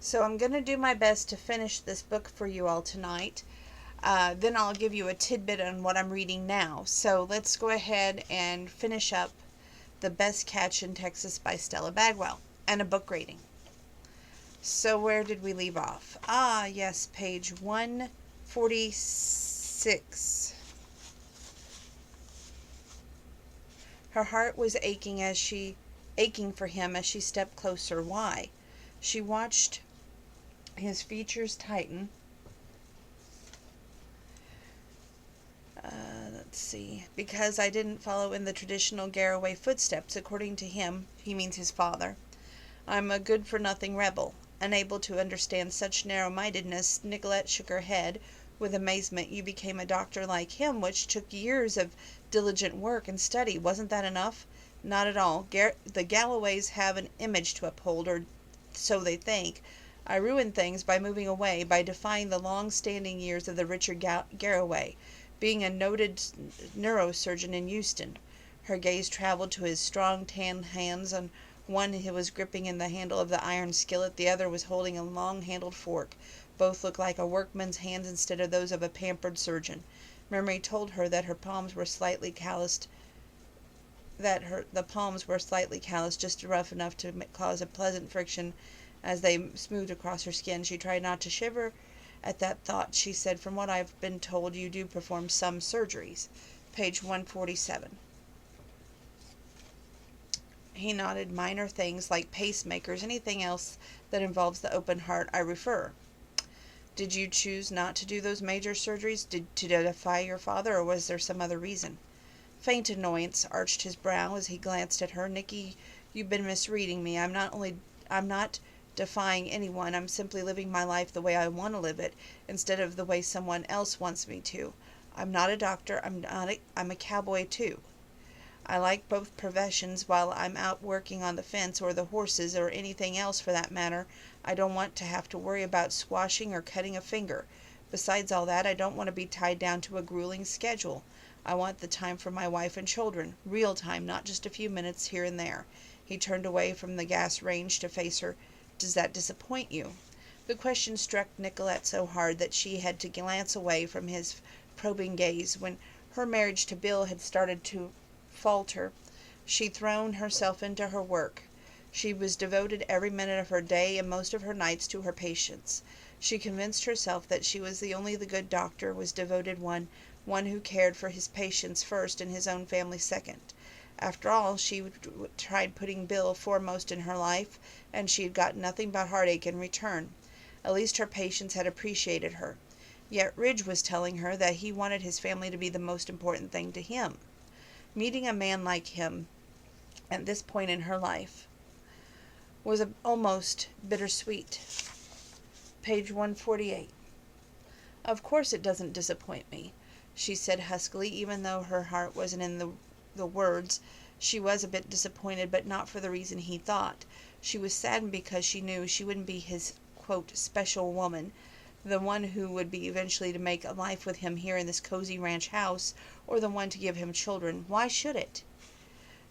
So I'm going to do my best to finish this book for you all tonight. Then I'll give you a tidbit on what I'm reading now. So let's go ahead and finish up The Best Catch in Texas by Stella Bagwell and a book rating. So where did we leave off? Yes, page 146. Her heart was aching for him as she stepped closer. Why? She watched his features tighten. Let's see. Because I didn't follow in the traditional Garraway footsteps, according to him, he means his father. I'm a good-for-nothing rebel. Unable to understand such narrow-mindedness, Nicolette shook her head with amazement. You became a doctor like him, which took years of diligent work and study. Wasn't that enough? Not at all. The Galloways have an image to uphold, or so they think. I ruined things by moving away, by defying the long-standing years of the Richard Garraway, being a noted neurosurgeon in Euston. Her gaze traveled to his strong tan hands. On one he was gripping in the handle of the iron skillet, the other was holding a long-handled fork. Both looked like a workman's hands instead of those of a pampered surgeon. Memory told her that the palms were slightly calloused, just rough enough to cause a pleasant friction as they smoothed across her skin. She tried not to shiver at that thought. She said, "From what I've been told, you do perform some surgeries." Page 147. He nodded. "Minor things like pacemakers, anything else that involves the open heart, I refer." "Did you choose not to do those major surgeries to defy your father, or was there some other reason?" Faint annoyance arched his brow as he glanced at her. "Nicky, you've been misreading me. I'm not defying anyone. I'm simply living my life the way I want to live it, instead of the way someone else wants me to. I'm not a doctor. I'm a cowboy too. I like both professions. While I'm out working on the fence, or the horses, or anything else for that matter, I don't want to have to worry about squashing or cutting a finger. Besides all that, I don't want to be tied down to a grueling schedule. I want the time for my wife and children. Real time, not just a few minutes here and there." He turned away from the gas range to face her. "Does that disappoint you?" The question struck Nicolette so hard that she had to glance away from his probing gaze. When her marriage to Bill had started to falter, she'd thrown herself into her work. She was devoted every minute of her day and most of her nights to her patients. She convinced herself that she was the good doctor, was devoted one who cared for his patients first and his own family second. After all, she tried putting Bill foremost in her life, and she had got nothing but heartache in return. At least her patients had appreciated her. Yet Ridge was telling her that he wanted his family to be the most important thing to him. Meeting a man like him at this point in her life was almost bittersweet. Page 148. "Of course it doesn't disappoint me," she said huskily. Even though her heart wasn't in the words, she was a bit disappointed, but not for the reason he thought. She was saddened because she knew she wouldn't be his, quote, special woman, the one who would be eventually to make a life with him here in this cozy ranch house, or the one to give him children. Why should it?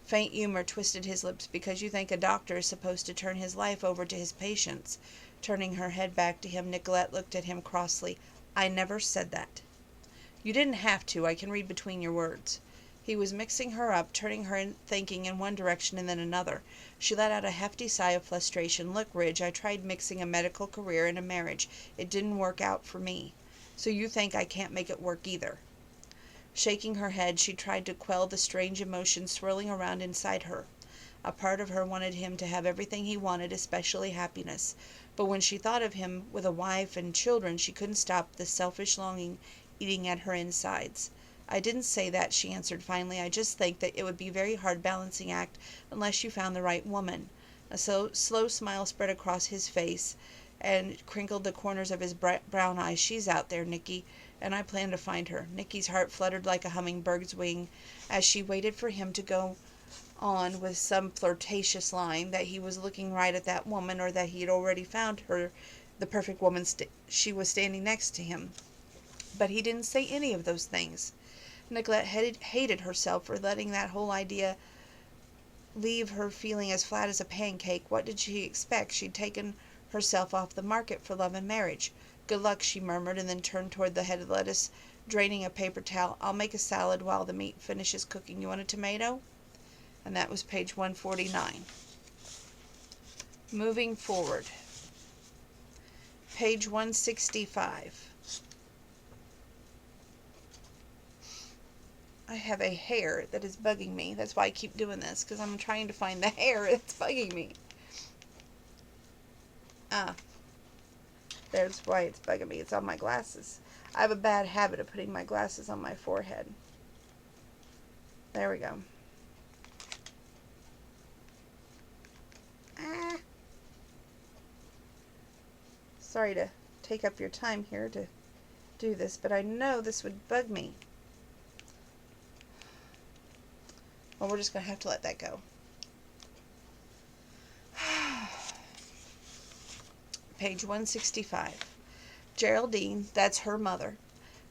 Faint humor twisted his lips. "Because you think a doctor is supposed to turn his life over to his patients." Turning her head back to him, Nicolette looked at him crossly. "I never said that." "You didn't have to. I can read between your words." He was mixing her up, turning her thinking in one direction and then another. She let out a hefty sigh of frustration. "Look, Ridge, I tried mixing a medical career and a marriage. It didn't work out for me. So you think I can't make it work either." Shaking her head, she tried to quell the strange emotions swirling around inside her. A part of her wanted him to have everything he wanted, especially happiness. But when she thought of him with a wife and children, she couldn't stop the selfish longing eating at her insides. "I didn't say that," she answered finally. "I just think that it would be a very hard balancing act unless you found the right woman." A slow smile spread across his face and crinkled the corners of his brown eyes. "She's out there, Nicky, and I plan to find her." Nicky's heart fluttered like a hummingbird's wing as she waited for him to go on with some flirtatious line that he was looking right at that woman, or that he had already found her, the perfect woman. She was standing next to him. But he didn't say any of those things. Nicolette hated herself for letting that whole idea leave her feeling as flat as a pancake. What did she expect? She'd taken herself off the market for love and marriage. Good luck, she murmured, and then turned toward the head of lettuce, draining a paper towel. I'll make a salad while the meat finishes cooking. You want a tomato? And that was page 149. Moving forward. Page 165. I have a hair that is bugging me. That's why I keep doing this, because I'm trying to find the hair that's bugging me. There's why it's bugging me. It's on my glasses. I have a bad habit of putting my glasses on my forehead. There we go. Sorry to take up your time here to do this, but I know this would bug me. Well, we're just going to have to let that go. Page 165. Geraldine, that's her mother,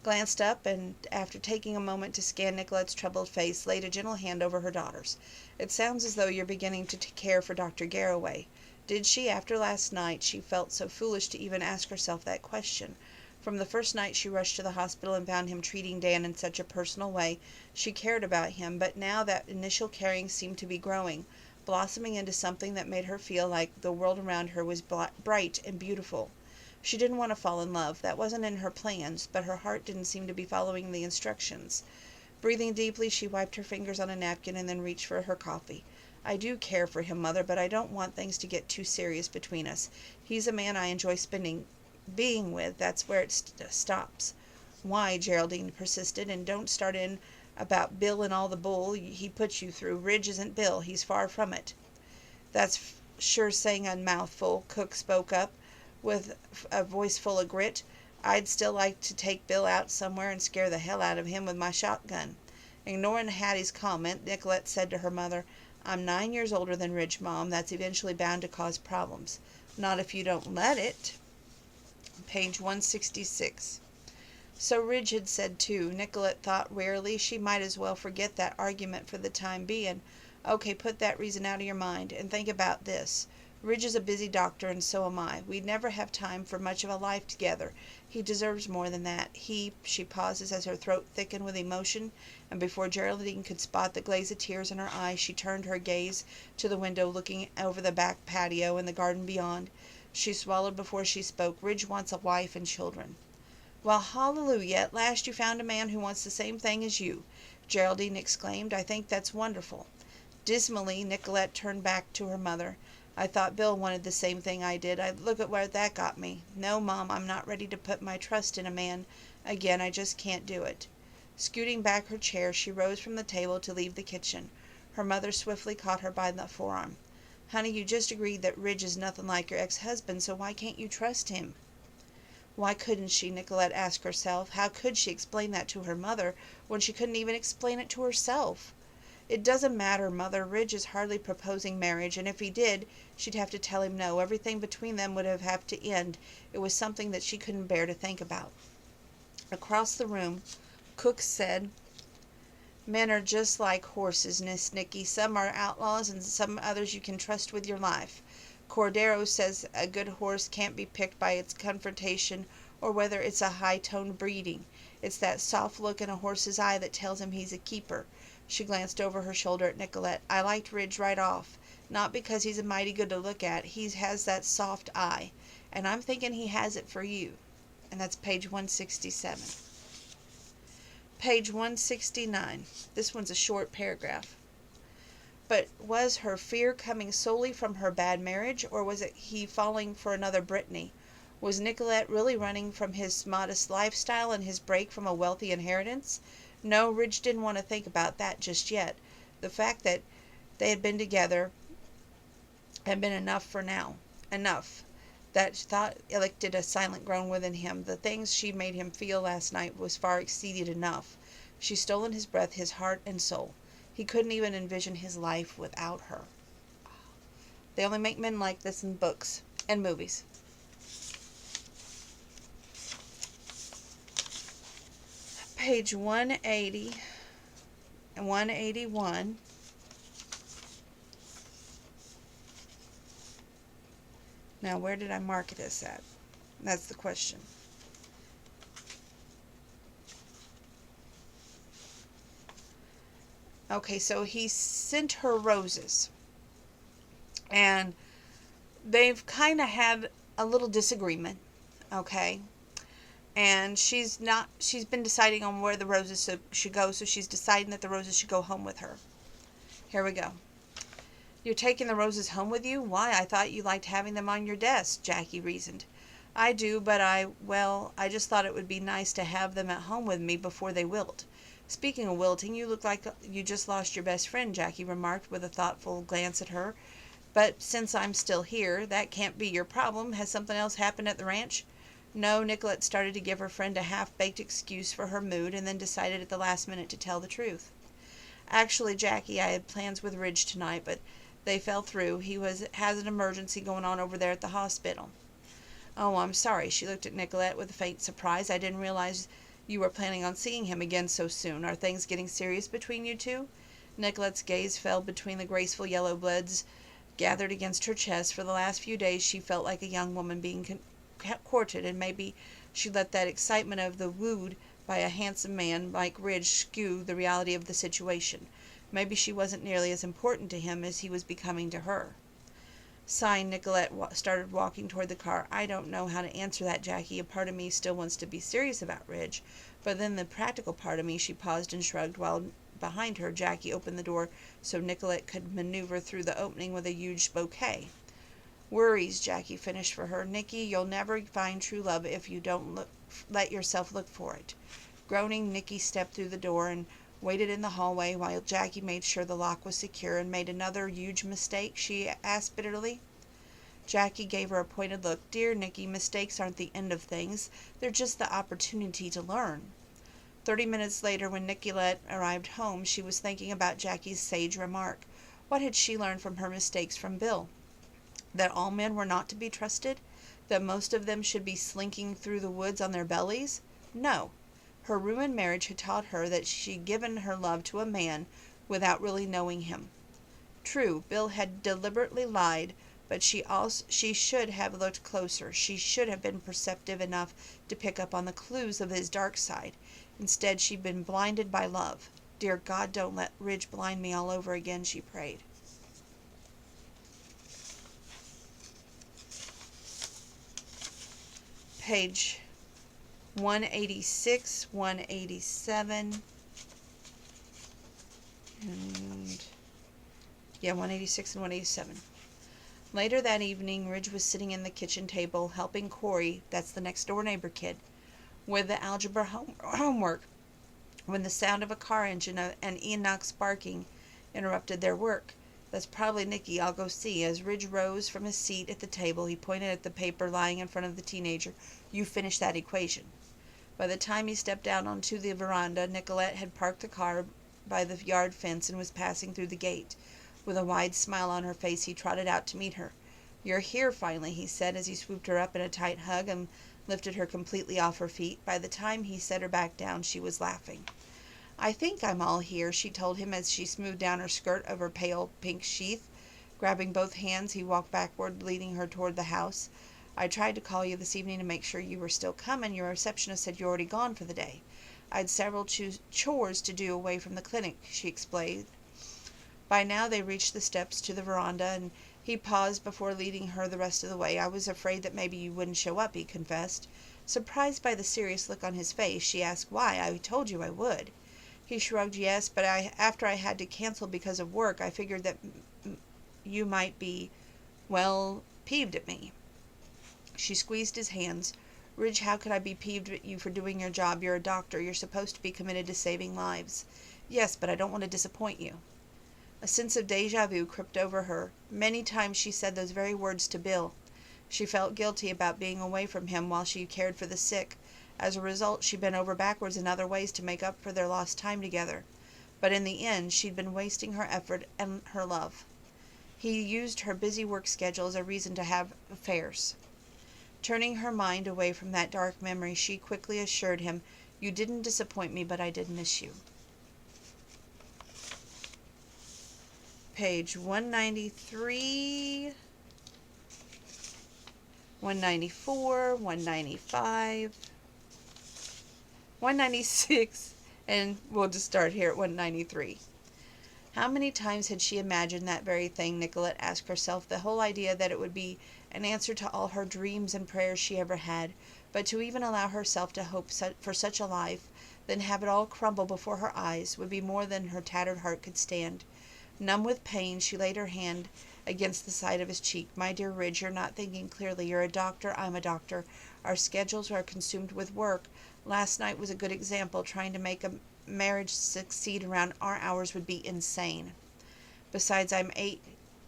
glanced up and, after taking a moment to scan Nicolette's troubled face, laid a gentle hand over her daughter's. It sounds as though you're beginning to care for Dr. Garroway. Did she, after last night? She felt so foolish to even ask herself that question. From the first night she rushed to the hospital and found him treating Dan in such a personal way, she cared about him, but now that initial caring seemed to be growing, blossoming into something that made her feel like the world around her was bright and beautiful. She didn't want to fall in love. That wasn't in her plans, but her heart didn't seem to be following the instructions. Breathing deeply, she wiped her fingers on a napkin and then reached for her coffee. I do care for him, Mother, but I don't want things to get too serious between us. He's a man I enjoy being with. That's where it stops. Why? Geraldine persisted. And don't start in about Bill and all the bull he puts you through. Ridge isn't Bill. He's far from it. That's sure saying a mouthful, Cook spoke up, with a voice full of grit. I'd still like to take Bill out somewhere and scare the hell out of him with my shotgun. Ignoring Hattie's comment, Nicolette said to her mother, I'm 9 years older than Ridge, Mom. That's eventually bound to cause problems. Not if you don't let it. Page 166. So Ridge had said too. Nicolette thought wearily she might as well forget that argument for the time being. Okay, put that reason out of your mind, and think about this. Ridge is a busy doctor, and so am I. We'd never have time for much of a life together. He deserves more than that. She pauses as her throat thickened with emotion, and before Geraldine could spot the glaze of tears in her eyes, she turned her gaze to the window looking over the back patio and the garden beyond. She swallowed before she spoke. Ridge wants a wife and children. Well, hallelujah, at last you found a man who wants the same thing as you, Geraldine exclaimed. I think that's wonderful. Dismally, Nicolette turned back to her mother. I thought Bill wanted the same thing I did. Look at where that got me. No, Mom, I'm not ready to put my trust in a man again. I just can't do it. Scooting back her chair, she rose from the table to leave the kitchen. Her mother swiftly caught her by the forearm. Honey, you just agreed that Ridge is nothing like your ex-husband, so why can't you trust him? Why couldn't she, Nicolette asked herself. How could she explain that to her mother when she couldn't even explain it to herself? It doesn't matter, Mother. Ridge is hardly proposing marriage, and if he did, she'd have to tell him no. Everything between them would have to end. It was something that she couldn't bear to think about. Across the room, Cook said, Men are just like horses, Miss Nicky. Some are outlaws, and some others you can trust with your life. Cordero says a good horse can't be picked by its confrontation or whether it's a high-toned breeding. It's that soft look in a horse's eye that tells him he's a keeper. She glanced over her shoulder at Nicolette. I liked Ridge right off. Not because he's a mighty good to look at. He has that soft eye. And I'm thinking he has it for you. And that's page 167. Page 169. This one's a short paragraph. But was her fear coming solely from her bad marriage, or was it he falling for another Brittany? Was Nicolette really running from his modest lifestyle and his break from a wealthy inheritance? No, Ridge didn't want to think about that just yet. The fact that they had been together had been enough for now. Enough. That thought elected a silent groan within him. The things she made him feel last night was far exceeded enough. She stole in his breath, his heart and soul. He couldn't even envision his life without her. They only make men like this in books and movies. Page 180 and 181. Now, where did I mark this at? That's the question. Okay, so he sent her roses, and they've kind of had a little disagreement, okay? And she's been deciding on where the roses should go, so she's deciding that the roses should go home with her. Here we go. You're taking the roses home with you? Why, I thought you liked having them on your desk, Jackie reasoned. I do, but I just thought it would be nice to have them at home with me before they wilt. Speaking of wilting, you look like you just lost your best friend, Jackie remarked with a thoughtful glance at her. But since I'm still here, that can't be your problem. Has something else happened at the ranch? No, Nicolette started to give her friend a half-baked excuse for her mood and then decided at the last minute to tell the truth. Actually, Jackie, I had plans with Ridge tonight, but they fell through. Has an emergency going on over there at the hospital. Oh, I'm sorry. She looked at Nicolette with a faint surprise. I didn't realize you were planning on seeing him again so soon. Are things getting serious between you two? Nicolette's gaze fell between the graceful yellow buds gathered against her chest. For the last few days she felt like a young woman being courted, and maybe she let that excitement of the wooed by a handsome man like Ridge skew the reality of the situation. Maybe she wasn't nearly as important to him as he was becoming to her. Sighing, Nicolette started walking toward the car. I don't know how to answer that, Jackie. A part of me still wants to be serious about Ridge, but then the practical part of me. She paused and shrugged while behind her Jackie opened the door so Nicolette could maneuver through the opening with a huge bouquet. Worries, Jackie finished for her. Nicky, you'll never find true love if you don't let yourself look for it. Groaning, Nicky stepped through the door and waited in the hallway while Jackie made sure the lock was secure. And made another huge mistake? She asked bitterly. Jackie gave her a pointed look. Dear Nicky, mistakes aren't the end of things. They're just the opportunity to learn. 30 minutes later, when Nicolette arrived home, she was thinking about Jackie's sage remark. What had she learned from her mistakes from Bill? That all men were not to be trusted? That most of them should be slinking through the woods on their bellies? No. Her ruined marriage had taught her that she'd given her love to a man without really knowing him. True, Bill had deliberately lied, but she should have looked closer. She should have been perceptive enough to pick up on the clues of his dark side. Instead, she'd been blinded by love. Dear God, don't let Ridge blind me all over again, she prayed. Page 186, 187, and 186 and 187. Later that evening, Ridge was sitting in the kitchen table helping Corey, that's the next door neighbor kid, with the algebra homework when the sound of a car engine and Enoch's barking interrupted their work. That's probably Nicky. I'll go see. As Ridge rose from his seat at the table, he pointed at the paper lying in front of the teenager. You finished that equation. By the time he stepped out onto the veranda, Nicolette had parked the car by the yard fence and was passing through the gate. With a wide smile on her face, he trotted out to meet her. You're here, finally, he said as he swooped her up in a tight hug and lifted her completely off her feet. By the time he set her back down, she was laughing. I think I'm all here, she told him as she smoothed down her skirt over her pale pink sheath. Grabbing both hands, he walked backward, leading her toward the house. I tried to call you this evening to make sure you were still coming. Your receptionist said you're already gone for the day. I'd several chores to do away from the clinic, she explained. By now they reached the steps to the veranda, and he paused before leading her the rest of the way. I was afraid that maybe you wouldn't show up, he confessed. Surprised by the serious look on his face, she asked why. I told you I would. He shrugged. Yes, but after I had to cancel because of work, I figured that you might be, peeved at me. She squeezed his hands. Ridge, how could I be peeved at you for doing your job? You're a doctor. You're supposed to be committed to saving lives. Yes, but I don't want to disappoint you. A sense of deja vu crept over her. Many times she said those very words to Bill. She felt guilty about being away from him while she cared for the sick. As a result, she bent over backwards in other ways to make up for their lost time together. But in the end, she'd been wasting her effort and her love. He used her busy work schedule as a reason to have affairs. Turning her mind away from that dark memory, she quickly assured him, You didn't disappoint me, but I did miss you. Page 193 194, 195, 196, and we'll just start here at 193. How many times had she imagined that very thing, Nicolette asked herself, the whole idea that it would be an answer to all her dreams and prayers she ever had, but to even allow herself to hope for such a life, then have it all crumble before her eyes, would be more than her tattered heart could stand. Numb with pain, she laid her hand against the side of his cheek. My dear Ridge, you're not thinking clearly. You're a doctor, I'm a doctor. Our schedules are consumed with work. Last night was a good example. Trying to make a marriage succeed around our hours would be insane. Besides, I'm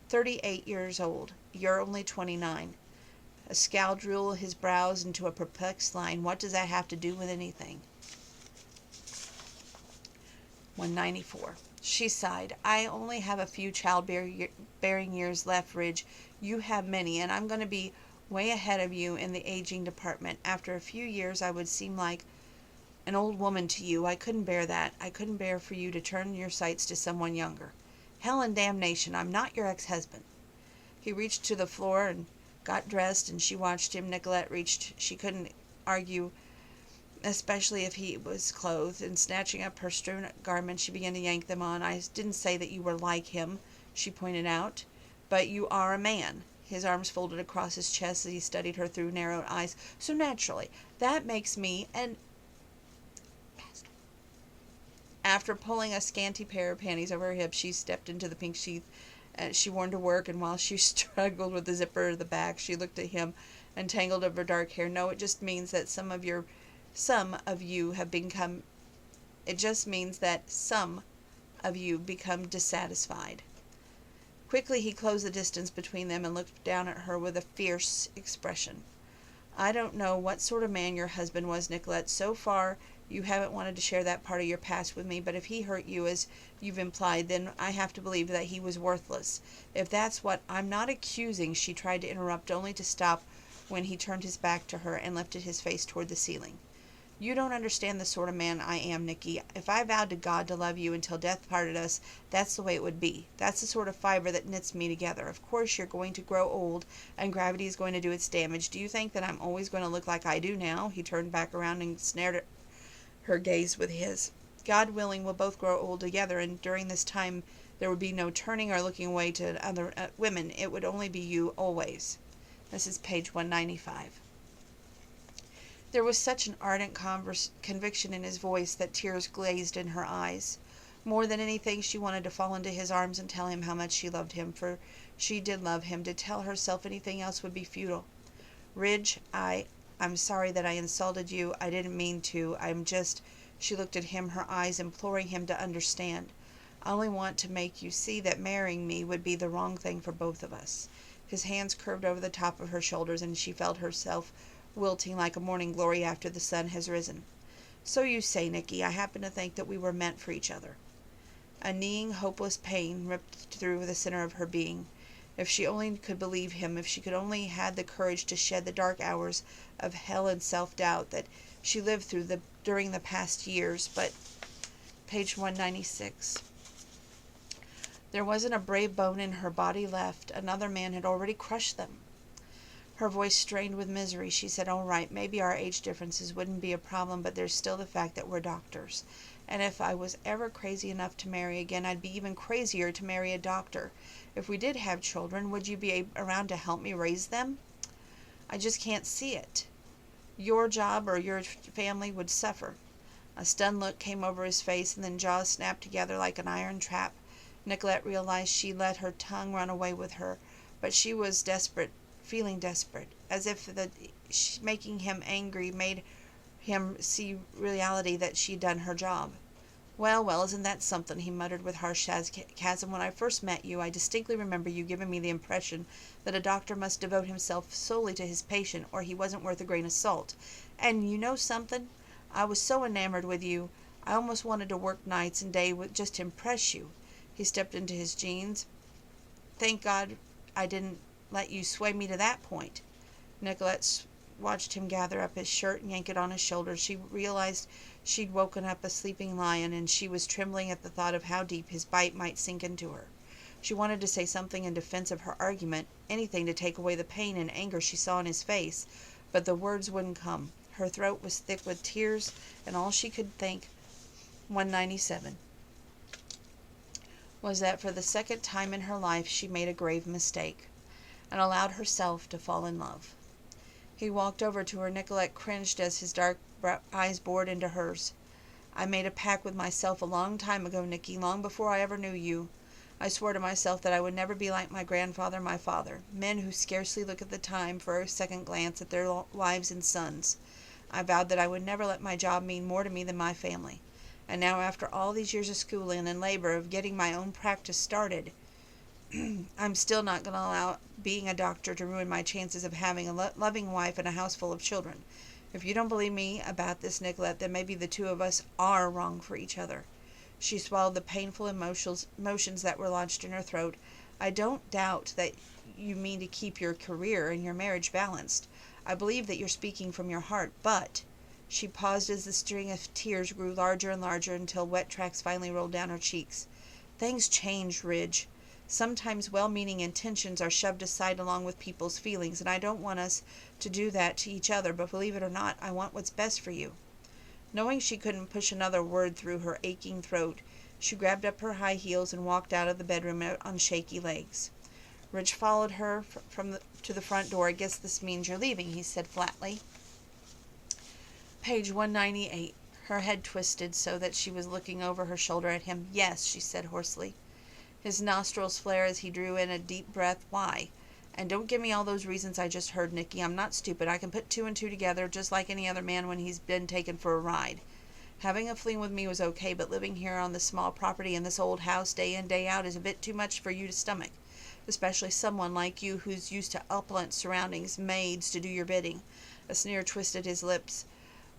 38 years old. You're only 29. A scowl drew his brows into a perplexed line. What does that have to do with anything? 194. She sighed. I only have a few childbearing years left, Ridge. You have many, and I'm going to be way ahead of you in the aging department. After a few years, I would seem like an old woman to you. I couldn't bear that. I couldn't bear for you to turn your sights to someone younger. Hell and damnation, I'm not your ex-husband. He reached to the floor and got dressed, and she watched him. Nicolette reached. She couldn't argue, especially if he was clothed, and snatching up her strewn garments, she began to yank them on. I didn't say that you were like him, she pointed out, but you are a man. His arms folded across his chest as he studied her through narrowed eyes. So naturally, that makes me an... After pulling a scanty pair of panties over her hips, she stepped into the pink sheath she worn to work, and while she struggled with the zipper of the back, she looked at him and tangled over her dark hair. No, it just means that some of you have become... It just means that some of you become dissatisfied. Quickly he closed the distance between them and looked down at her with a fierce expression. I don't know what sort of man your husband was, Nicolette. So far, you haven't wanted to share that part of your past with me, but if he hurt you, as you've implied, then I have to believe that he was worthless. If that's what... I'm not accusing, she tried to interrupt, only to stop when he turned his back to her and lifted his face toward the ceiling. You don't understand the sort of man I am, Nicky. If I vowed to God to love you until death parted us, that's the way it would be. That's the sort of fiber that knits me together. Of course you're going to grow old, and gravity is going to do its damage. Do you think that I'm always going to look like I do now? He turned back around and snared at her gaze with his. God willing, we'll both grow old together, and during this time there would be no turning or looking away to other women. It would only be you, always. This is page 195. There was such an ardent conviction in his voice that tears glazed in her eyes. More than anything, she wanted to fall into his arms and tell him how much she loved him, for she did love him. To tell herself anything else would be futile. Ridge, I'm sorry that I insulted you. I didn't mean to. I'm just... She looked at him, her eyes imploring him to understand. I only want to make you see that marrying me would be the wrong thing for both of us. His hands curved over the top of her shoulders, and she felt herself wilting like a morning glory after the sun has risen. So you say, Nicky. I happen to think that we were meant for each other. A kneeing, hopeless pain ripped through the center of her being. If she only could believe him, if she could only had the courage to shed the dark hours of hell and self-doubt that she lived through during the past years. But page 196. There wasn't a brave bone in her body left. Another man had already crushed them. Her voice strained with misery. She said, all right, maybe our age differences wouldn't be a problem, but there's still the fact that we're doctors. And if I was ever crazy enough to marry again, I'd be even crazier to marry a doctor. If we did have children, would you be around to help me raise them? I just can't see it. Your job or your family would suffer. A stunned look came over his face, and then jaws snapped together like an iron trap. Nicolette realized she let her tongue run away with her, but she was desperate. Feeling desperate, as if making him angry made him see reality that she'd done her job. Well, isn't that something, he muttered with harsh sarcasm. When I first met you, I distinctly remember you giving me the impression that a doctor must devote himself solely to his patient, or he wasn't worth a grain of salt. And you know something? I was so enamored with you, I almost wanted to work nights and days just to impress you. He stepped into his jeans. Thank God I didn't let you sway me to that point. Nicolette watched him gather up his shirt and yank it on his shoulders. She realized she'd woken up a sleeping lion, and she was trembling at the thought of how deep his bite might sink into her. She wanted to say something in defense of her argument, anything to take away the pain and anger she saw in his face, but the words wouldn't come. Her throat was thick with tears, and all she could think, 197, was that for the second time in her life she made a grave mistake, and allowed herself to fall in love. He walked over to her. Nicolette cringed as his dark eyes bored into hers. I made a pact with myself a long time ago, Nicky, long before I ever knew you. I swore to myself that I would never be like my grandfather and my father, men who scarcely look at the time for a second glance at their wives and sons. I vowed that I would never let my job mean more to me than my family. And now, after all these years of schooling and labor of getting my own practice started, I'm still not going to allow being a doctor to ruin my chances of having a loving wife and a house full of children. If you don't believe me about this, Nicolette, then maybe the two of us are wrong for each other. She swallowed the painful emotions that were lodged in her throat. I don't doubt that you mean to keep your career and your marriage balanced. I believe that you're speaking from your heart, but... She paused as the string of tears grew larger and larger until wet tracks finally rolled down her cheeks. Things change, Ridge. Sometimes well-meaning intentions are shoved aside along with people's feelings, and I don't want us to do that to each other, but believe it or not, I want what's best for you. Knowing she couldn't push another word through her aching throat, she grabbed up her high heels and walked out of the bedroom on shaky legs. Ridge followed her to the front door. I guess this means you're leaving, he said flatly. Page 198. Her head twisted so that she was looking over her shoulder at him. Yes, she said hoarsely. His nostrils flared as he drew in a deep breath. Why? And don't give me all those reasons I just heard, Nicky. I'm not stupid. I can put two and two together just like any other man when he's been taken for a ride. Having a fling with me was okay, but living here on this small property in this old house day in, day out is a bit too much for you to stomach, especially someone like you who's used to opulent surroundings, maids to do your bidding. A sneer twisted his lips.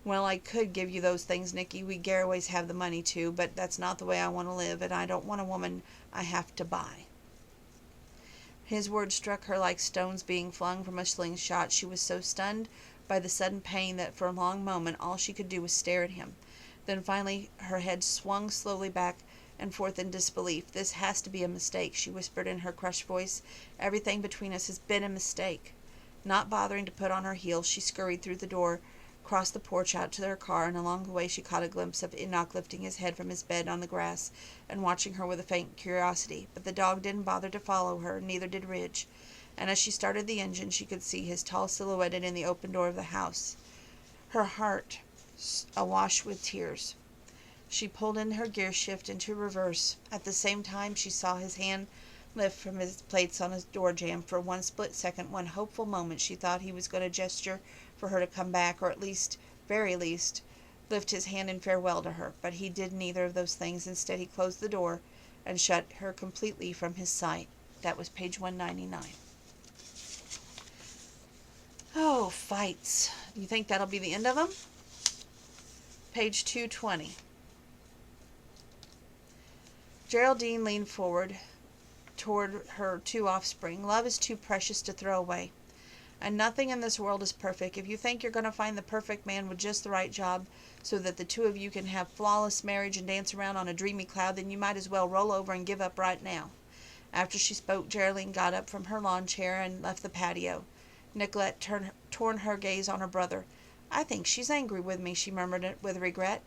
Well, I could give you those things, Nicky. We Garraways have the money too, but that's not the way I want to live, and I don't want a woman I have to buy. His words struck her like stones being flung from a slingshot. She was so stunned by the sudden pain that for a long moment all she could do was stare at him. Then finally her head swung slowly back and forth in disbelief. This has to be a mistake, she whispered in her crushed voice. Everything between us has been a mistake. Not bothering to put on her heels, she scurried through the door, crossed the porch out to their car, and along the way she caught a glimpse of Enoch lifting his head from his bed on the grass and watching her with a faint curiosity. But the dog didn't bother to follow her, neither did Ridge, and as she started the engine she could see his tall silhouette in the open door of the house. Her heart awash with tears. She pulled in her gear shift into reverse. At the same time she saw his hand lift from his plates on his door jamb. For one split second, one hopeful moment, she thought he was going to gesture for her to come back, or at least, very least, lift his hand in farewell to her. But he did neither of those things. Instead, he closed the door and shut her completely from his sight. That was page 199. Oh, fights. Do you think that'll be the end of them? Page 220. Geraldine leaned forward toward her two offspring. Love is too precious to throw away. And nothing in this world is perfect. If you think you're going to find the perfect man with just the right job so that the two of you can have flawless marriage and dance around on a dreamy cloud, then you might as well roll over and give up right now. After she spoke, Geraldine got up from her lawn chair and left the patio. Nicolette turned her gaze on her brother. I think she's angry with me, she murmured it with regret.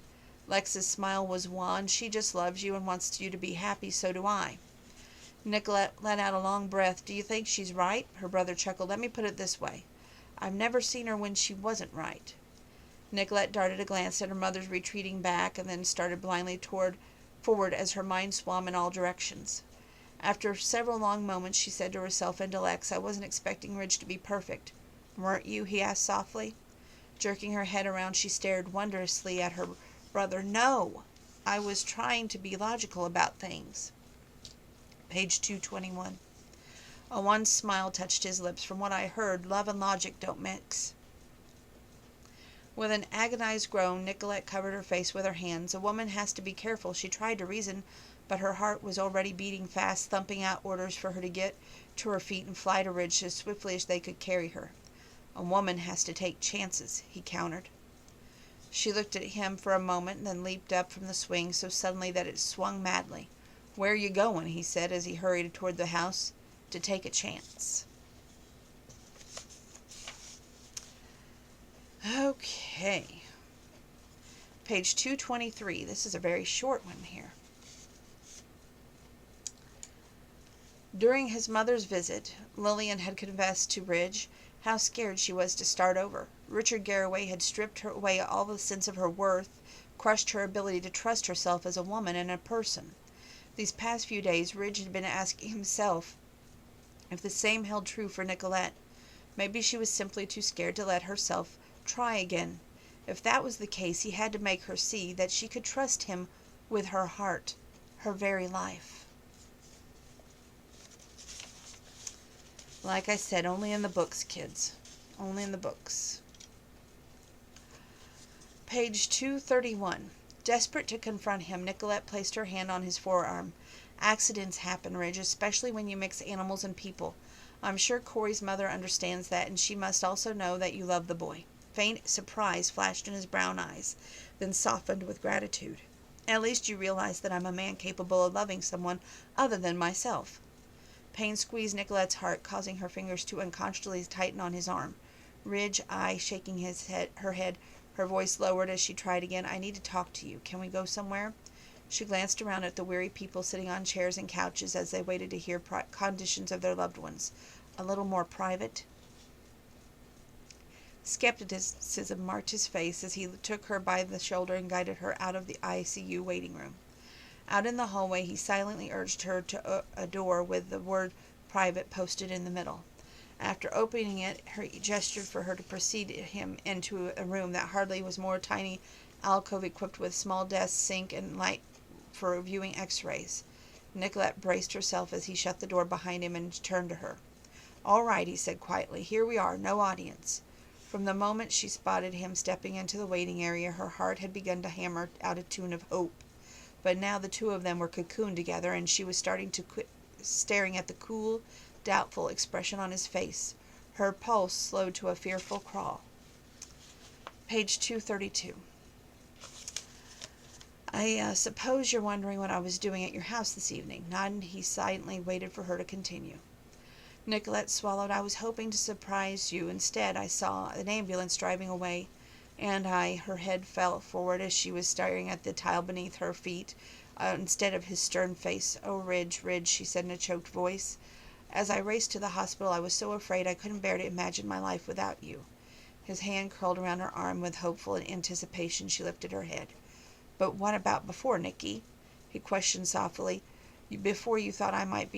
Lex's smile was wan. She just loves you and wants you to be happy, so do I. Nicolette let out a long breath. Do you think she's right? Her brother chuckled. Let me put it this way. I've never seen her when she wasn't right. Nicolette darted a glance at her mother's retreating back and then started blindly forward as her mind swam in all directions. After several long moments she said to herself and to Lex, I wasn't expecting Ridge to be perfect. Weren't you? He asked softly. Jerking her head around, she stared wondrously at her brother. No, I was trying to be logical about things. Page 221. A wan smile touched his lips. From what I heard, love and logic don't mix. With an agonized groan, Nicolette covered her face with her hands. A woman has to be careful. She tried to reason, but her heart was already beating fast, thumping out orders for her to get to her feet and fly to Ridge as swiftly as they could carry her. A woman has to take chances, he countered. She looked at him for a moment and then leaped up from the swing so suddenly that it swung madly. "Where you going?" he said as he hurried toward the house. "To take a chance." Okay. Page 223. This is a very short one here. During his mother's visit, Lillian had confessed to Ridge how scared she was to start over. Richard Garraway had stripped her away all the sense of her worth, crushed her ability to trust herself as a woman and a person. These past few days, Ridge had been asking himself if the same held true for Nicolette. Maybe she was simply too scared to let herself try again. If that was the case, he had to make her see that she could trust him with her heart, her very life. Like I said, only in the books, kids. Only in the books. Page 231. Desperate to confront him, Nicolette placed her hand on his forearm. "Accidents happen, Ridge, especially when you mix animals and people. I'm sure Corey's mother understands that, and she must also know that you love the boy." Faint surprise flashed in his brown eyes, then softened with gratitude. "At least you realize that I'm a man capable of loving someone other than myself." Pain squeezed Nicolette's heart, causing her fingers to unconsciously tighten on his arm. Ridge, shaking her head, her voice lowered as she tried again. "I need to talk to you. Can we go somewhere?" She glanced around at the weary people sitting on chairs and couches as they waited to hear conditions of their loved ones. "A little more private?" Skepticism marked his face as he took her by the shoulder and guided her out of the ICU waiting room. Out in the hallway, he silently urged her to a door with the word "private" posted in the middle. After opening it, he gestured for her to precede him into a room that hardly was more tiny alcove equipped with small desk, sink, and light for viewing x-rays. Nicolette braced herself as he shut the door behind him and turned to her. "All right," he said quietly. "Here we are. No audience." From the moment she spotted him stepping into the waiting area, her heart had begun to hammer out a tune of hope. But now the two of them were cocooned together, and she was staring at the cool, doubtful expression on his face. Her pulse slowed to a fearful crawl. Page 232. "I suppose you're wondering what I was doing at your house this evening." Nodding, he silently waited for her to continue. Nicolette swallowed. "I was hoping to surprise you. Instead, I saw an ambulance driving away, and her head fell forward as she was staring at the tile beneath her feet, instead of his stern face. "Oh, Ridge, Ridge," she said in a choked voice. "As I raced to the hospital, I was so afraid I couldn't bear to imagine my life without you." His hand curled around her arm with hopeful anticipation. She lifted her head. "But what about before, Nicky?" he questioned softly. "Before you thought I might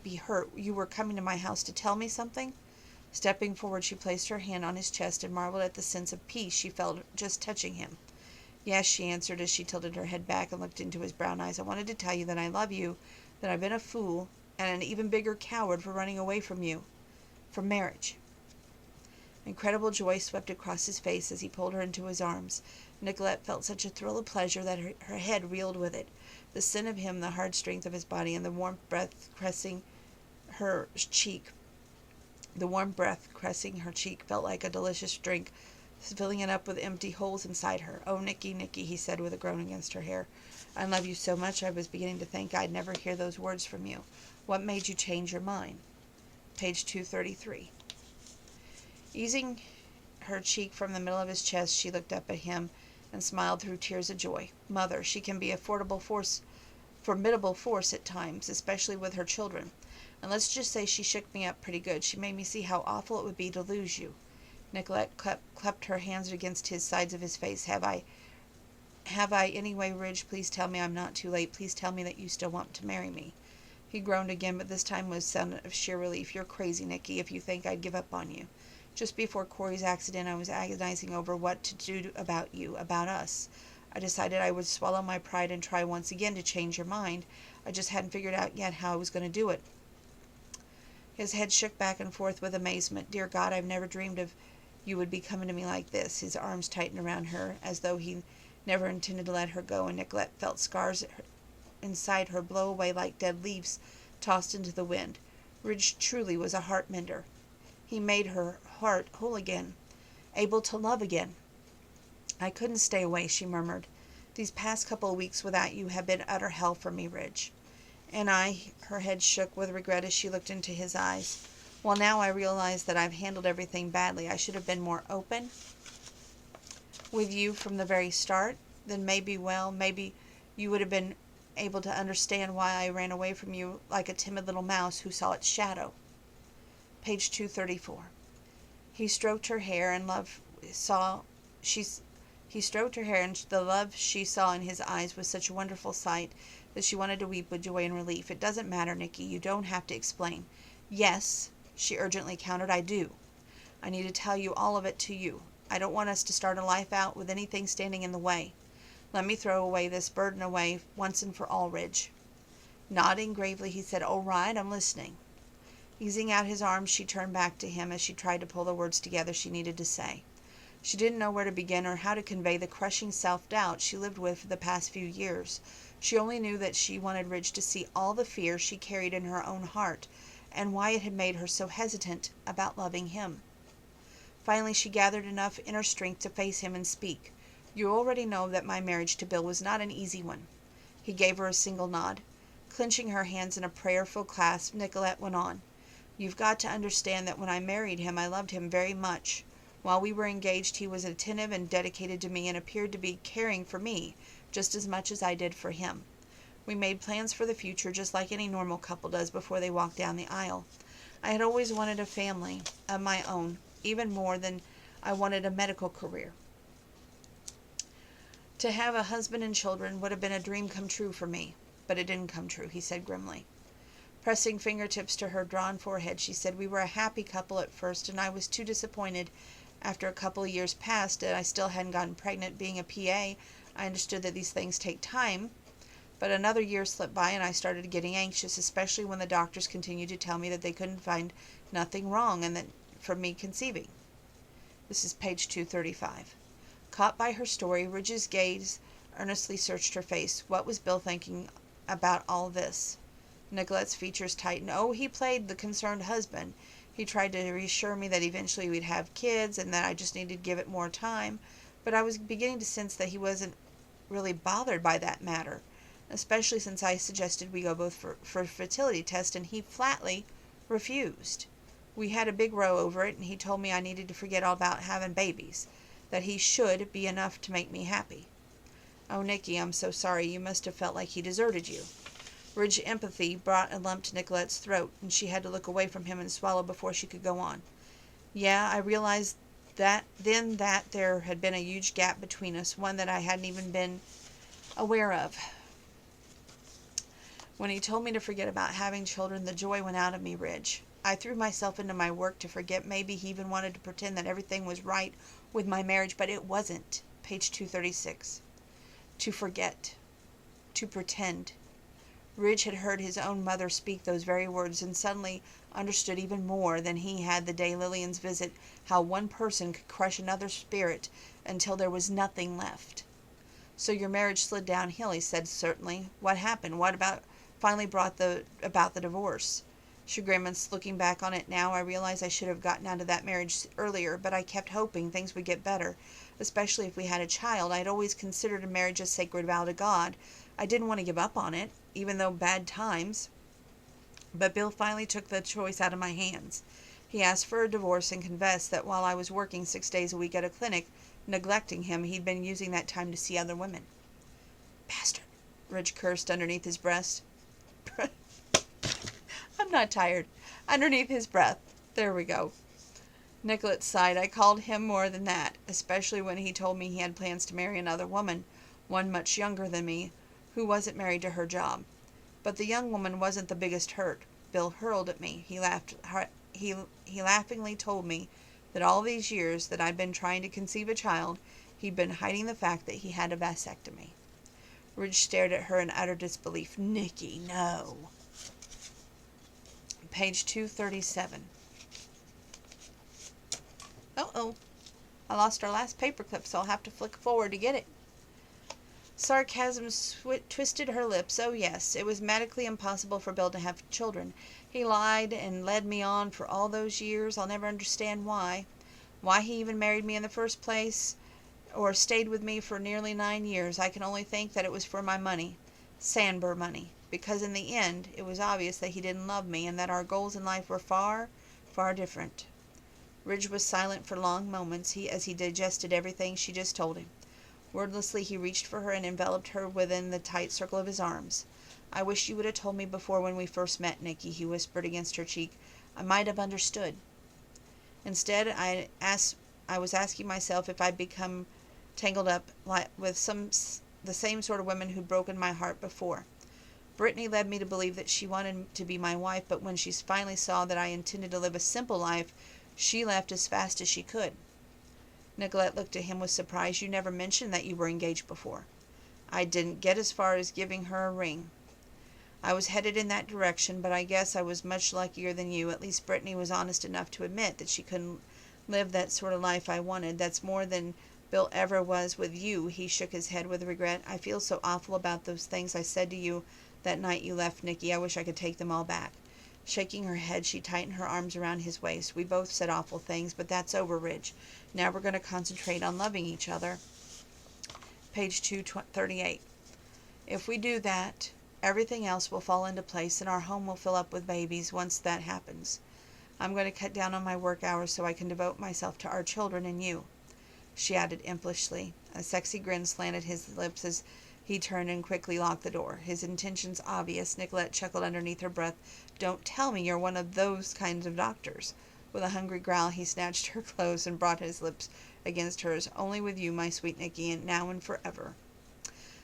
be hurt, you were coming to my house to tell me something?" Stepping forward, she placed her hand on his chest and marveled at the sense of peace she felt just touching him. "Yes," she answered as she tilted her head back and looked into his brown eyes. "I wanted to tell you that I love you, that I've been a fool, and an even bigger coward for running away from you. For marriage." Incredible joy swept across his face as he pulled her into his arms. Nicolette felt such a thrill of pleasure that her head reeled with it. The scent of him, the hard strength of his body, and the warm breath caressing her cheek felt like a delicious drink, filling it up with empty holes inside her. "Oh, Nicky, Nicky," he said with a groan against her hair. "I love you so much I was beginning to think I'd never hear those words from you. What made you change your mind?" Page 233. Easing her cheek from the middle of his chest, she looked up at him and smiled through tears of joy. "Mother, she can be a formidable force at times, especially with her children. And let's just say she shook me up pretty good. She made me see how awful it would be to lose you." Nicolette clapped her hands against his sides of his face. Have I anyway, Ridge? Please tell me I'm not too late. Please tell me that you still want to marry me." He groaned again, but this time was sound of sheer relief. "You're crazy, Nicky, if you think I'd give up on you. Just before Corey's accident, I was agonizing over what to do about you, about us. I decided I would swallow my pride and try once again to change your mind. I just hadn't figured out yet how I was going to do it." His head shook back and forth with amazement. "Dear God, I've never dreamed of you would be coming to me like this." His arms tightened around her as though he never intended to let her go, and Nicolette felt scars inside her blow away like dead leaves tossed into the wind. Ridge truly was a heart mender. He made her heart whole again, able to love again. "I couldn't stay away," she murmured. "These past couple of weeks without you have been utter hell for me, Ridge." And her head shook with regret as she looked into his eyes. Well, now I realize that I've handled everything badly. I should have been more open with you from the very start. Then maybe you would have been able to understand why I ran away from you like a timid little mouse who saw its shadow. Page 234. He stroked her hair and he stroked her hair, and the love she saw in his eyes was such a wonderful sight that she wanted to weep with joy and relief. It doesn't matter, Nicky. You don't have to explain. Yes, she urgently countered, I do. I need to tell you all of it to you. I don't want us to start a life out with anything standing in the way. Let me throw away this burden away once and for all, Ridge. Nodding gravely, he said, all right, I'm listening. Easing out his arms, she turned back to him as she tried to pull the words together she needed to say. She didn't know where to begin or how to convey the crushing self-doubt she lived with for the past few years. She only knew that she wanted Ridge to see all the fear she carried in her own heart and why it had made her so hesitant about loving him. Finally, she gathered enough inner strength to face him and speak. You already know that my marriage to Bill was not an easy one. He gave her a single nod. Clenching her hands in a prayerful clasp, Nicolette went on. You've got to understand that when I married him, I loved him very much. While we were engaged, he was attentive and dedicated to me and appeared to be caring for me just as much as I did for him. We made plans for the future just like any normal couple does before they walk down the aisle. I had always wanted a family of my own, even more than I wanted a medical career. To have a husband and children would have been a dream come true for me, but it didn't come true, he said grimly. Pressing fingertips to her drawn forehead, she said, we were a happy couple at first, and I was too disappointed after a couple of years passed and I still hadn't gotten pregnant. Being a PA, I understood that these things take time, but another year slipped by and I started getting anxious, especially when the doctors continued to tell me that they couldn't find nothing wrong and that from me conceiving. This is page 235. Caught by her story, Ridge's gaze earnestly searched her face. What was Bill thinking about all this? Nicolette's features tightened. Oh, he played the concerned husband. He tried to reassure me that eventually we'd have kids and that I just needed to give it more time, but I was beginning to sense that he wasn't really bothered by that matter, especially since I suggested we go both for fertility test and he flatly refused. We had a big row over it, and he told me I needed to forget all about having babies, that he should be enough to make me happy. Oh, Nicky, I'm so sorry. You must have felt like he deserted you. Ridge's empathy brought a lump to Nicolette's throat, and she had to look away from him and swallow before she could go on. Yeah, I realized that there had been a huge gap between us, one that I hadn't even been aware of. When he told me to forget about having children, the joy went out of me, Ridge. I threw myself into my work to forget. Maybe he even wanted to pretend that everything was right with my marriage, but it wasn't. Page 236. To forget. To pretend. Ridge had heard his own mother speak those very words and suddenly understood even more than he had the day Lillian's visit how one person could crush another's spirit until there was nothing left. So your marriage slid downhill, he said, certainly. What happened? What about about the divorce? She grimaced. Looking back on it now, I realize I should have gotten out of that marriage earlier, but I kept hoping things would get better, especially if we had a child. I'd always considered a marriage a sacred vow to God. I didn't want to give up on it, even though bad times. But Bill finally took the choice out of my hands. He asked for a divorce and confessed that while I was working 6 days a week at a clinic, neglecting him, he'd been using that time to see other women. Bastard, Ridge cursed underneath his breath. I'm not tired. Underneath his breath. There we go. Nicolette sighed. I called him more than that, especially when he told me he had plans to marry another woman, one much younger than me, who wasn't married to her job. But the young woman wasn't the biggest hurt. Bill hurled at me. He laughingly told me that all these years that I'd been trying to conceive a child, he'd been hiding the fact that he had a vasectomy. Ridge stared at her in utter disbelief. Nicky, no. Page 237. Uh-oh. I lost our last paperclip, so I'll have to flick forward to get it. Sarcasm twisted her lips. Oh, yes, it was medically impossible for Bill to have children. He lied and led me on for all those years. I'll never understand why. Why he even married me in the first place, or stayed with me for nearly 9 years. I can only think that it was for my money. Sandburr money. because in the end it was obvious that he didn't love me and that our goals in life were far, far different. Ridge was silent for long moments as he digested everything she just told him. Wordlessly he reached for her and enveloped her within the tight circle of his arms. "I wish you would have told me before when we first met, Nicky," he whispered against her cheek. "I might have understood. Instead, I was asking myself if I'd become tangled up with the same sort of women who'd broken my heart before. Brittany led me to believe that she wanted to be my wife, but when she finally saw that I intended to live a simple life, she left as fast as she could." Nicolette looked at him with surprise. "You never mentioned that you were engaged before." "I didn't get as far as giving her a ring. I was headed in that direction, but I guess I was much luckier than you. At least Brittany was honest enough to admit that she couldn't live that sort of life I wanted. That's more than Bill ever was with you." He shook his head with regret. "I feel so awful about those things I said to you that night you left, Nicky. I wish I could take them all back." Shaking her head, she tightened her arms around his waist. "We both said awful things, but that's over, Ridge. Now we're going to concentrate on loving each other." Page 238. "If we do that, everything else will fall into place and our home will fill up with babies once that happens. I'm going to cut down on my work hours so I can devote myself to our children and you," she added impishly. A sexy grin slanted his lips as he turned and quickly locked the door. His intentions obvious, Nicolette chuckled underneath her breath. "Don't tell me you're one of those kinds of doctors." With a hungry growl, he snatched her close and brought his lips against hers. "Only with you, my sweet Nicky, and now and forever."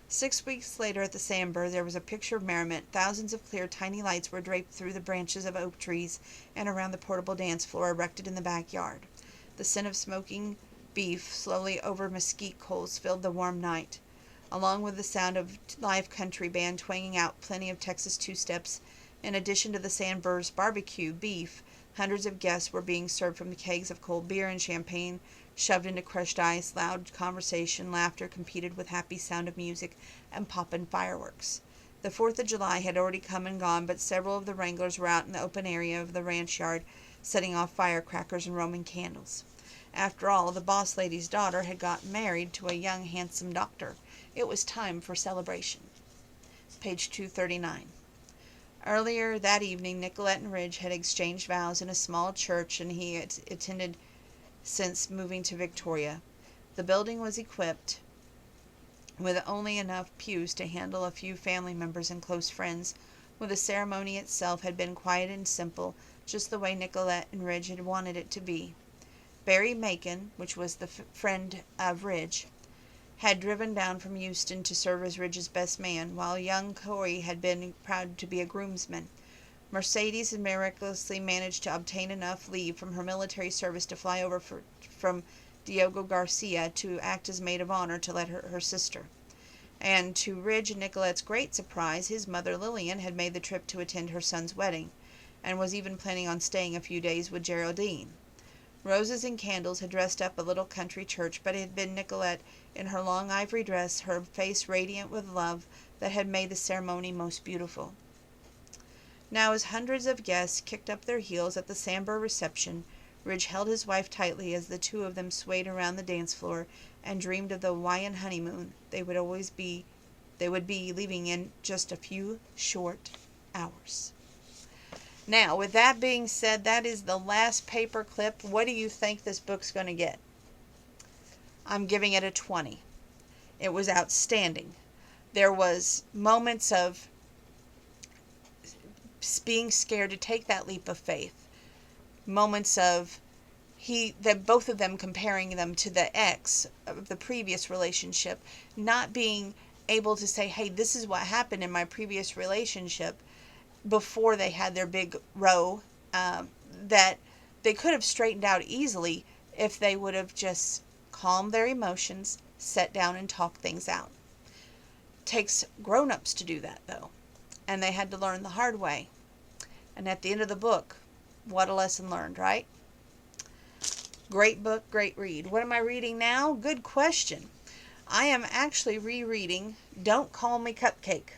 6 weeks later at the Sandburr, there was a picture of merriment. Thousands of clear, tiny lights were draped through the branches of oak trees and around the portable dance floor erected in the backyard. The scent of smoking beef slowly over mesquite coals filled the warm night, along with the sound of live country band twanging out plenty of Texas two-steps. In addition to the Sandburr's barbecue beef, hundreds of guests were being served from kegs of cold beer and champagne shoved into crushed ice. Loud conversation, laughter competed with happy sound of music and poppin' fireworks. The 4th of July had already come and gone, but several of the wranglers were out in the open area of the ranch yard, setting off firecrackers and Roman candles. After all, the boss lady's daughter had got married to a young, handsome doctor. It was time for celebration. Page 239. Earlier that evening, Nicolette and Ridge had exchanged vows in a small church, and he had attended since moving to Victoria. The building was equipped with only enough pews to handle a few family members and close friends, where the ceremony itself had been quiet and simple, just the way Nicolette and Ridge had wanted it to be. Barry Macon, which was the friend of Ridge, had driven down from Euston to serve as Ridge's best man, while young Corey had been proud to be a groomsman. Mercedes had miraculously managed to obtain enough leave from her military service to fly over from Diego Garcia to act as maid of honor to let her sister. And to Ridge and Nicolette's great surprise, his mother Lillian had made the trip to attend her son's wedding, and was even planning on staying a few days with Geraldine. Roses and candles had dressed up a little country church, but it had been Nicolette in her long ivory dress, her face radiant with love, that had made the ceremony most beautiful. Now, as hundreds of guests kicked up their heels at the Sandburr reception, Ridge held his wife tightly as the two of them swayed around the dance floor and dreamed of the Hawaiian honeymoon they would be leaving in just a few short hours. Now, with that being said, that is the last paper clip. What do you think this book's going to get? I'm giving it a 20. It was outstanding. There was moments of being scared to take that leap of faith. Moments of both of them comparing them to the ex of the previous relationship, not being able to say, hey, this is what happened in my previous relationship before they had their big row, that they could have straightened out easily if they would have just calmed their emotions, sat down and talked things out. Takes grown-ups to do that, though, and they had to learn the hard way. And at the end of the book, what a lesson learned, right? Great book, great read. What am I reading now? Good question. I am actually rereading Don't Call Me Cupcake.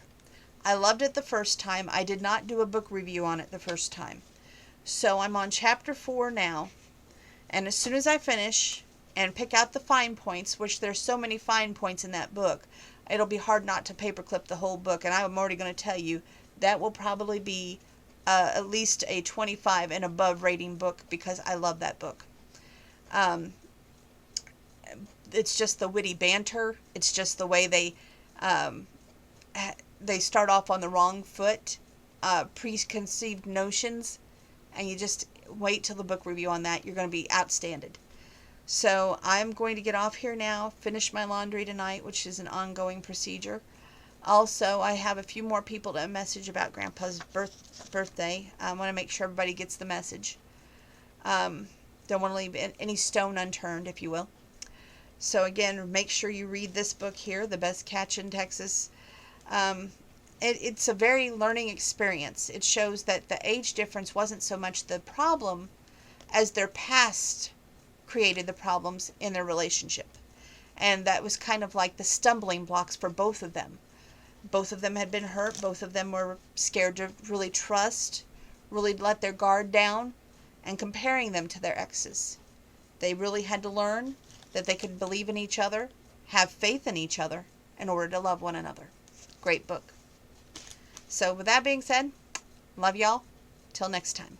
I loved it the first time. I did not do a book review on it the first time. So I'm on chapter 4 now. And as soon as I finish and pick out the fine points, which there's so many fine points in that book, it'll be hard not to paperclip the whole book. And I'm already going to tell you that will probably be at least a 25 and above rating book because I love that book. Um, it's just the witty banter. It's just the way um, they start off on the wrong foot, preconceived notions, and you just wait till the book review on that. You're going to be outstanding. So I'm going to get off here now, finish my laundry tonight, which is an ongoing procedure. Also, I have a few more people to message about Grandpa's birthday. I want to make sure everybody gets the message. Don't want to leave any stone unturned, if you will. So again, make sure you read this book here, The Best Catch in Texas. It's a very learning experience. It shows that the age difference wasn't so much the problem as their past created the problems in their relationship. And that was kind of like the stumbling blocks for both of them. Both of them had been hurt. Both of them were scared to really trust, really let their guard down, and comparing them to their exes. They really had to learn that they could believe in each other, have faith in each other, in order to love one another. Great book. So with that being said, love y'all. Till next time.